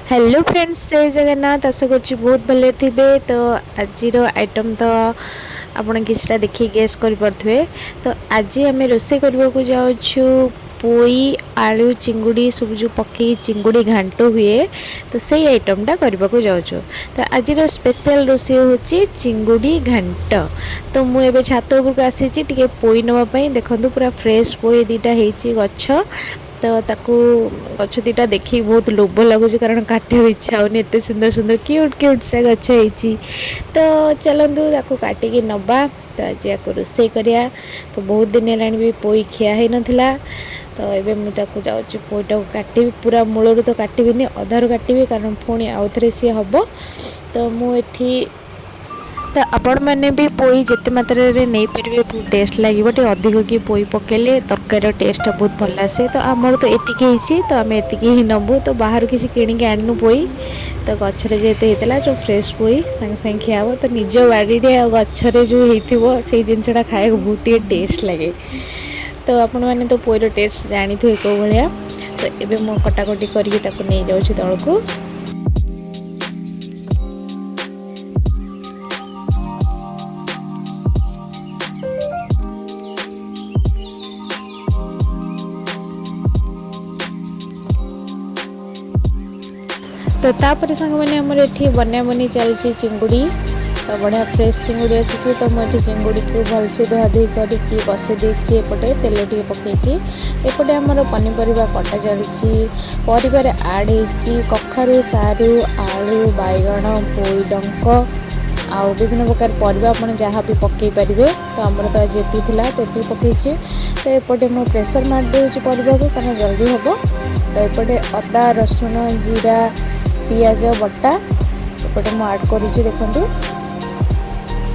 Hello friends, जय जगन्नाथ। आशा करुँच बहुत भले थे। तो आज आइटम तो आपड़ किसी देखिए गेस करें। तो आज आम रोसे करने को जाऊँ पोई आलू चिंगुड़ी सब जो पकई चिंगुड़ी घांट हुए, तो सही आइटमटा करने को जाऊँ। तो आज स्पेशल रोसे हूँ चिंगुड़ी घांट। तो मुझे छात उपरको आसी टे पोई नापी देखूँ पूरा फ्रेश पोई दीटा गछ। तो ताकू गछ दीटा देखिए बहुत लोभ लगुच, कारण काटे इच्छा होनी, एत सुंदर सुंदर क्यूट क्यूट से गछ होती। तो चलतु ताकू काटिकी नवा। तो आज या रोसे करिया। तो बहुत दिन है भी पोई खिया ही नाला। तो ये मुझे जाऊँगी पोईटा को काटि, पूरा मूलर तो काटबी अधारू काटि, कारण पुणी आउ थे सी हम। तो मुझे तो आपण मैंने भी पोई जिते मात्रा रे नहीं पारे बहुत टेस्ट लगे, टे अधिक कि पोई पकेले तरकार टेस्ट बहुत भल आसे। तो आमर तो एतिकी तो आम एतिकी ही नबू। तो बाहर किसी किणिक आणनु पोई, तो गचर जेते होता जो फ्रेश पोई सांगे सांगे खिया। तो निज बाड़ी गचर जो हो जिनसा खाया बहुत टेस्ट लगे। तो आपण मैंने तो पोईर टेस्ट जानी थे कौ भाया। तो ये मुझे कटाकटी करके नहीं जाऊँ तौक। तो तापर सांग मैंने आमर ये बना बनी चलती चिंगुड़ी। तो बढ़िया फ्रेश चिंगुड़ी आसी। तो मुझे चिंगुड़ी को भलसे धुआधुई करके बसई देती। एपटे तेल टे पकईकी एपटे आमर पनीपरिया कटा चलती। परिवार आड हो कखारू सारू आलू बैगण पोई डंक आउ विभिन्न प्रकार परिवा आप जहाँ भी पकई पारे। तो आमर तो आज ये तो ये पकई। तो एपटे मुझे प्रेसर मारिदे परिवा को, कारण जल्दी हम। तो एपटे अदा रसुण जीरा पियाज बटा एपटे मुझे आड करुँची देखूँ।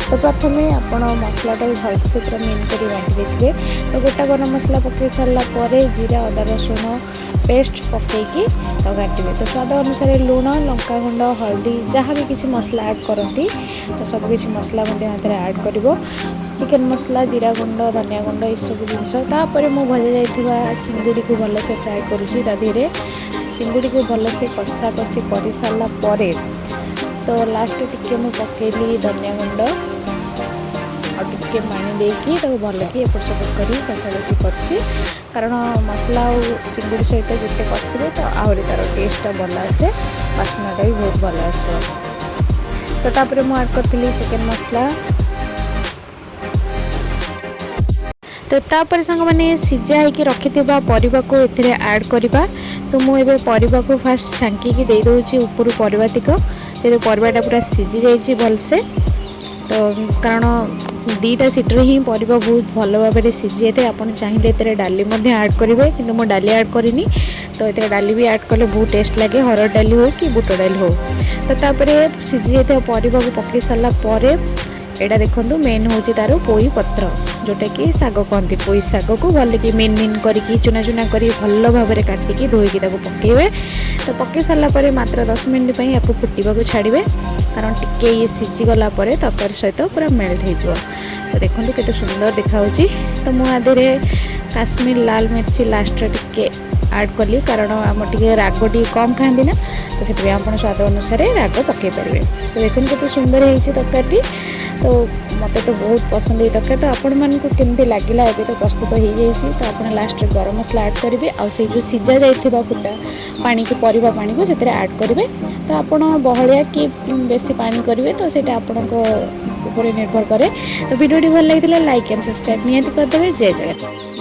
तो प्रथम आप मसलाटा भलसे पूरा मेन कर बांटी देते। तो गोटा गरम मसला पकई सारापर जीरा अदा रसुण पेस्ट पकईकी घाटे। तो स्वाद अनुसार लुण लंका गुंड हल्दी जहाँ भी किसी मसला ऐड करती, तो सबकि मसला ऐड कर चिकेन मसला जीरा गुंड धनिया गुंड ये सब जिनपर मुझे भजा जा चिंगुड़ी को भलसे फ्राए करुँची। ताधीरे चिंगुड़ी को भलसे कषा कषी कर सारापर तो लास्ट टिके मुझे पकईली धनिया गुंड और टिके पानी देकी भल कि एपट सेपट कर कषाकषी कर, कारण मसला और चिंगुड़ी सहित जिते कषे तो आहरी तार टेस्टा भल आसे, बास्नाटा भी बहुत भल आस। तो तापर मुझे ऐड करी चिकेन मसला। तो तापर सांग मैंने सीझा होकर रखि परिवा को एथिरे ऐड करवा। तो मुझे परिवा को फास्ट छांकी दे दूँगी ऊपर परिवातिक, जो परिवाटा पूरा सीझी जाइए भलसे। तो कारण दीटा सीटर ही परिवा बहुत भल भाव सीझी जाए। आप चाहिए ये डाली ऐड करेंगे, कि मुझे डाली ऐड करनी। तो ये डाली भी ऐड कले बहुत टेस्ट लगे, हरड़ डाली हो कि बुट डाली हो। तो तापर सीझी जाए परिवा को पकई सारापर एटा देखो मेन हूँ तार पोई पत्र, जोटा कि शाग कहती। पोई शाग को भल कि मेन मेन करके चुना चुना कर भल भाव में काटिकी धोईकी पकईबे। तो पकई सारापर मात्र 10 मिनिट या फुटा छाड़े, कारण टिके ये सीझीगला तरकारी सहित पूरा मेल्ट हो। तो देखो केते सुंदर देखा। तो मुझे काश्मीर लाल मिर्ची लास्ट टिके ऐड कली, कारण आम टे राग टे कम खाती ना। तो से आप स्वाद अनुसार राग पकई पारे। तो देखो केते सुंदर होती तरकारी। तो मत तो बहुत पसंद है तरकारी। तो आपण मानक केमती लगे ये तो प्रस्तुत हो जाए। तो आप लास्ट गरम मसला ऐड करेंगे, आउ से जो सीझा जाइए फुटा पानी को परिवा पानी को से ऐड करेंगे। तो आप बहलिया कि बेसी पानी करेंगे, तो सीटा आपण ऊपर निर्भर कै। तो वीडियो भल लगी लाइक एंड सब्सक्राइब निहाती करदे। जय जगन्नाथ।